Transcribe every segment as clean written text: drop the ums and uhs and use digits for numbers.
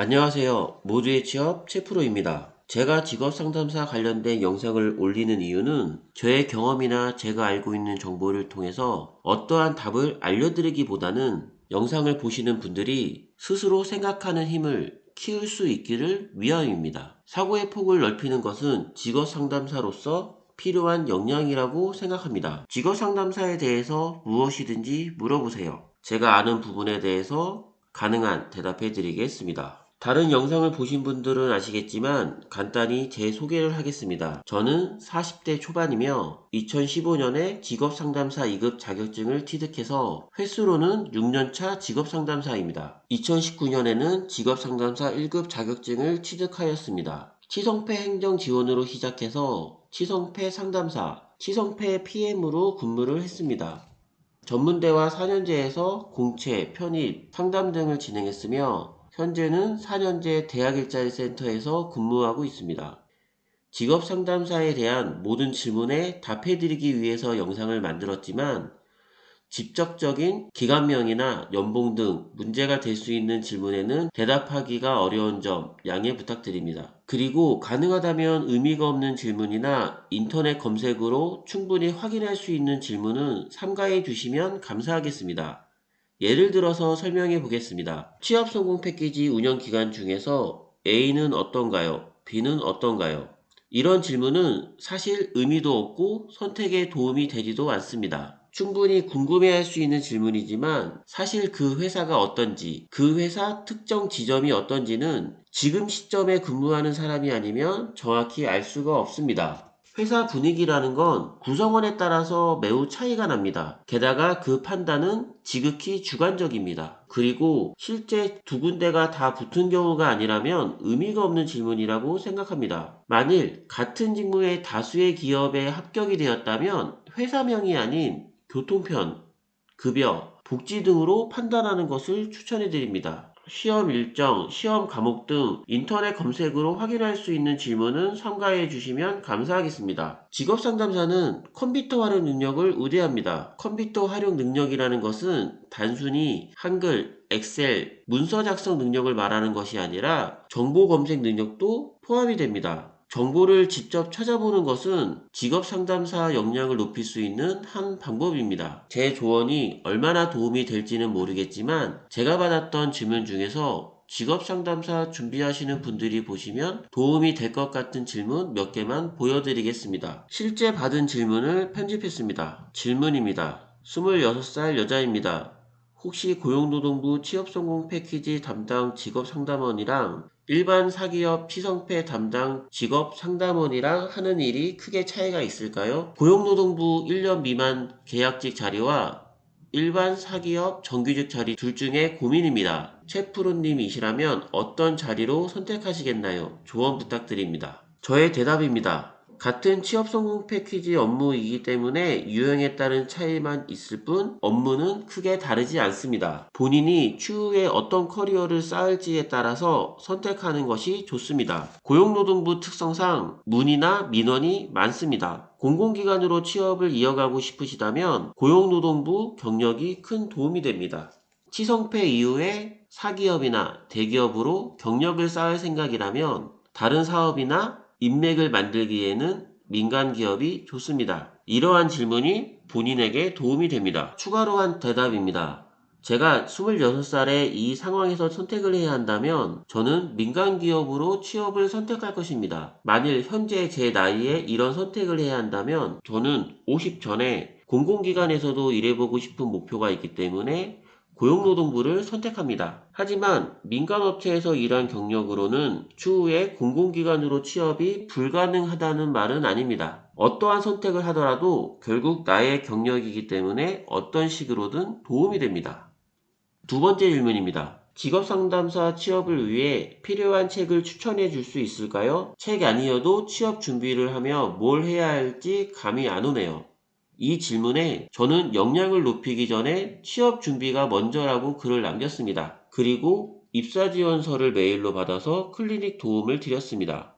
안녕하세요. 모두의 취업 최프로입니다. 제가 직업 상담사 관련된 영상을 올리는 이유는 저의 경험이나 제가 알고 있는 정보를 통해서 어떠한 답을 알려드리기보다는 영상을 보시는 분들이 스스로 생각하는 힘을 키울 수 있기를 위함입니다. 사고의 폭을 넓히는 것은 직업 상담사로서 필요한 역량이라고 생각합니다. 직업 상담사에 대해서 무엇이든지 물어보세요. 제가 아는 부분에 대해서 가능한 대답해 드리겠습니다. 다른 영상을 보신 분들은 아시겠지만 간단히 제 소개를 하겠습니다. 저는 40대 초반이며 2015년에 직업상담사 2급 자격증을 취득해서 횟수로는 6년차 직업상담사입니다. 2019년에는 직업상담사 1급 자격증을 취득하였습니다. 치성패 행정지원으로 시작해서 치성패 상담사, 치성패 PM으로 근무를 했습니다. 전문대와 4년제에서 공채, 편입, 상담 등을 진행했으며 현재는 4년제 대학일자리센터에서 근무하고 있습니다. 직업상담사에 대한 모든 질문에 답해드리기 위해서 영상을 만들었지만 직접적인 기관명이나 연봉 등 문제가 될 수 있는 질문에는 대답하기가 어려운 점 양해 부탁드립니다. 그리고 가능하다면 의미가 없는 질문이나 인터넷 검색으로 충분히 확인할 수 있는 질문은 삼가해 주시면 감사하겠습니다. 예를 들어서 설명해 보겠습니다. 취업 성공 패키지 운영 기간 중에서 A는 어떤가요? B는 어떤가요? 이런 질문은 사실 의미도 없고 선택에 도움이 되지도 않습니다. 충분히 궁금해할 수 있는 질문이지만 사실 그 회사가 어떤지, 그 회사 특정 지점이 어떤지는 지금 시점에 근무하는 사람이 아니면 정확히 알 수가 없습니다. 회사 분위기라는 건 구성원에 따라서 매우 차이가 납니다. 게다가 그 판단은 지극히 주관적입니다. 그리고 실제 두 군데가 다 붙은 경우가 아니라면 의미가 없는 질문이라고 생각합니다. 만일 같은 직무의 다수의 기업에 합격이 되었다면 회사명이 아닌 교통편, 급여, 복지 등으로 판단하는 것을 추천해 드립니다. 시험 일정, 시험 과목 등 인터넷 검색으로 확인할 수 있는 질문은 삼가해 주시면 감사하겠습니다. 직업 상담사는 컴퓨터 활용 능력을 우대합니다. 컴퓨터 활용 능력이라는 것은 단순히 한글, 엑셀, 문서 작성 능력을 말하는 것이 아니라 정보 검색 능력도 포함이 됩니다. 정보를 직접 찾아보는 것은 직업 상담사 역량을 높일 수 있는 한 방법입니다. 제 조언이 얼마나 도움이 될지는 모르겠지만 제가 받았던 질문 중에서 직업 상담사 준비하시는 분들이 보시면 도움이 될 것 같은 질문 몇 개만 보여드리겠습니다. 실제 받은 질문을 편집했습니다. 질문입니다. 26살 여자입니다. 혹시 고용노동부 취업성공 패키지 담당 직업상담원이랑 일반 사기업 치성패 담당 직업상담원이랑 하는 일이 크게 차이가 있을까요? 고용노동부 1년 미만 계약직 자리와 일반 사기업 정규직 자리 둘 중에 고민입니다. 최프로님이시라면 어떤 자리로 선택하시겠나요? 조언 부탁드립니다. 저의 대답입니다. 같은 취업 성공 패키지 업무이기 때문에 유형에 따른 차이만 있을 뿐 업무는 크게 다르지 않습니다. 본인이 추후에 어떤 커리어를 쌓을지에 따라서 선택하는 것이 좋습니다. 고용노동부 특성상 문의나 민원이 많습니다. 공공기관으로 취업을 이어가고 싶으시다면 고용노동부 경력이 큰 도움이 됩니다. 치성패 이후에 사기업이나 대기업으로 경력을 쌓을 생각이라면 다른 사업이나 인맥을 만들기에는 민간 기업이 좋습니다. 이러한 질문이 본인에게 도움이 됩니다. 추가로 한 대답입니다. 제가 26살에 이 상황에서 선택을 해야 한다면 저는 민간 기업으로 취업을 선택할 것입니다. 만일 현재 제 나이에 이런 선택을 해야 한다면 저는 50 전에 공공기관에서도 일해보고 싶은 목표가 있기 때문에 고용노동부를 선택합니다. 하지만 민간업체에서 일한 경력으로는 추후에 공공기관으로 취업이 불가능하다는 말은 아닙니다. 어떠한 선택을 하더라도 결국 나의 경력이기 때문에 어떤 식으로든 도움이 됩니다. 두 번째 질문입니다. 직업상담사 취업을 위해 필요한 책을 추천해 줄 수 있을까요? 책 아니어도 취업 준비를 하며 뭘 해야 할지 감이 안 오네요. 이 질문에 저는 역량을 높이기 전에 취업 준비가 먼저라고 글을 남겼습니다. 그리고 입사 지원서를 메일로 받아서 클리닉 도움을 드렸습니다.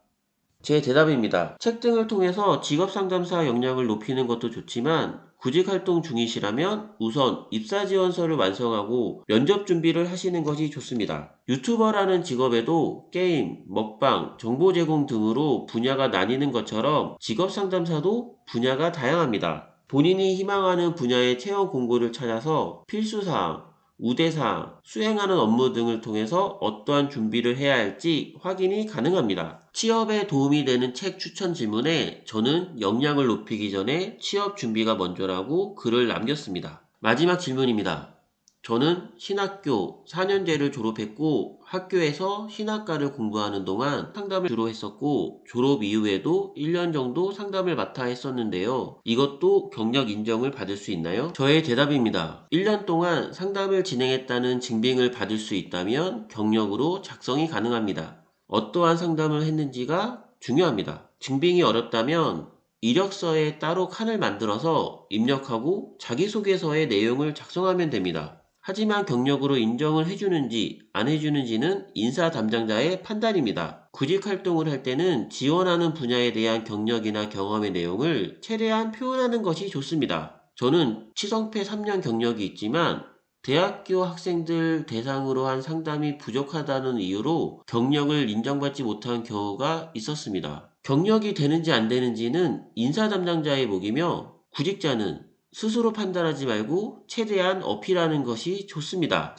제 대답입니다. 책 등을 통해서 직업 상담사 역량을 높이는 것도 좋지만 구직 활동 중이시라면 우선 입사 지원서를 완성하고 면접 준비를 하시는 것이 좋습니다. 유튜버라는 직업에도 게임, 먹방, 정보 제공 등으로 분야가 나뉘는 것처럼 직업 상담사도 분야가 다양합니다. 본인이 희망하는 분야의 채용 공고를 찾아서 필수사항, 우대사항, 수행하는 업무 등을 통해서 어떠한 준비를 해야 할지 확인이 가능합니다. 취업에 도움이 되는 책 추천 질문에 저는 역량을 높이기 전에 취업 준비가 먼저라고 글을 남겼습니다. 마지막 질문입니다. 저는 신학교 4년제를 졸업했고 학교에서 신학과를 공부하는 동안 상담을 주로 했었고 졸업 이후에도 1년 정도 상담을 맡아 했었는데요. 이것도 경력 인정을 받을 수 있나요? 저의 대답입니다. 1년 동안 상담을 진행했다는 증빙을 받을 수 있다면 경력으로 작성이 가능합니다. 어떠한 상담을 했는지가 중요합니다. 증빙이 어렵다면 이력서에 따로 칸을 만들어서 입력하고 자기소개서의 내용을 작성하면 됩니다. 하지만 경력으로 인정을 해주는지 안 해주는지는 인사 담당자의 판단입니다. 구직 활동을 할 때는 지원하는 분야에 대한 경력이나 경험의 내용을 최대한 표현하는 것이 좋습니다. 저는 치성패 3년 경력이 있지만 대학교 학생들 대상으로 한 상담이 부족하다는 이유로 경력을 인정받지 못한 경우가 있었습니다. 경력이 되는지 안 되는지는 인사 담당자의 몫이며 구직자는 스스로 판단하지 말고 최대한 어필하는 것이 좋습니다.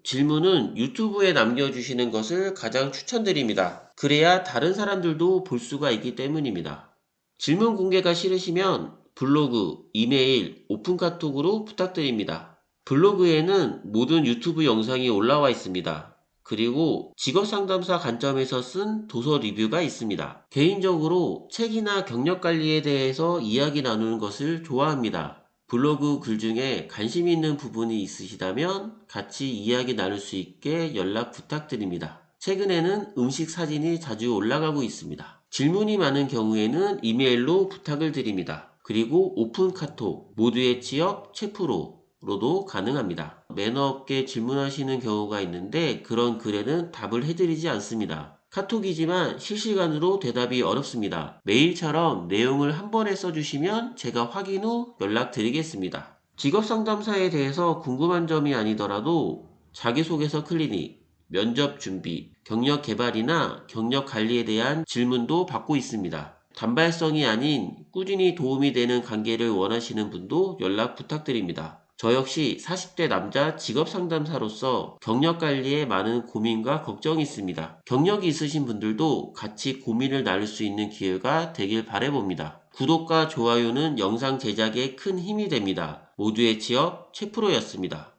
질문은 유튜브에 남겨주시는 것을 가장 추천드립니다. 그래야 다른 사람들도 볼 수가 있기 때문입니다. 질문 공개가 싫으시면 블로그, 이메일, 오픈카톡으로 부탁드립니다. 블로그에는 모든 유튜브 영상이 올라와 있습니다. 그리고 직업상담사 관점에서 쓴 도서 리뷰가 있습니다. 개인적으로 책이나 경력관리에 대해서 이야기 나누는 것을 좋아합니다. 블로그 글 중에 관심 있는 부분이 있으시다면 같이 이야기 나눌 수 있게 연락 부탁드립니다. 최근에는 음식 사진이 자주 올라가고 있습니다. 질문이 많은 경우에는 이메일로 부탁을 드립니다. 그리고 오픈 카톡, 모두의 취업, 채프로로도 가능합니다. 매너없게 질문하시는 경우가 있는데 그런 글에는 답을 해드리지 않습니다. 카톡이지만 실시간으로 대답이 어렵습니다. 메일처럼 내용을 한 번에 써주시면 제가 확인 후 연락드리겠습니다. 직업상담사에 대해서 궁금한 점이 아니더라도 자기소개서 클리닉, 면접 준비, 경력 개발이나 경력 관리에 대한 질문도 받고 있습니다. 단발성이 아닌 꾸준히 도움이 되는 관계를 원하시는 분도 연락 부탁드립니다. 저 역시 40대 남자 직업상담사로서 경력관리에 많은 고민과 걱정이 있습니다. 경력이 있으신 분들도 같이 고민을 나눌 수 있는 기회가 되길 바라봅니다. 구독과 좋아요는 영상 제작에 큰 힘이 됩니다. 모두의 취업 최프로였습니다.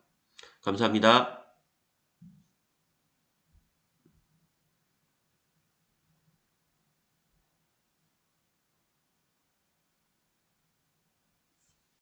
감사합니다.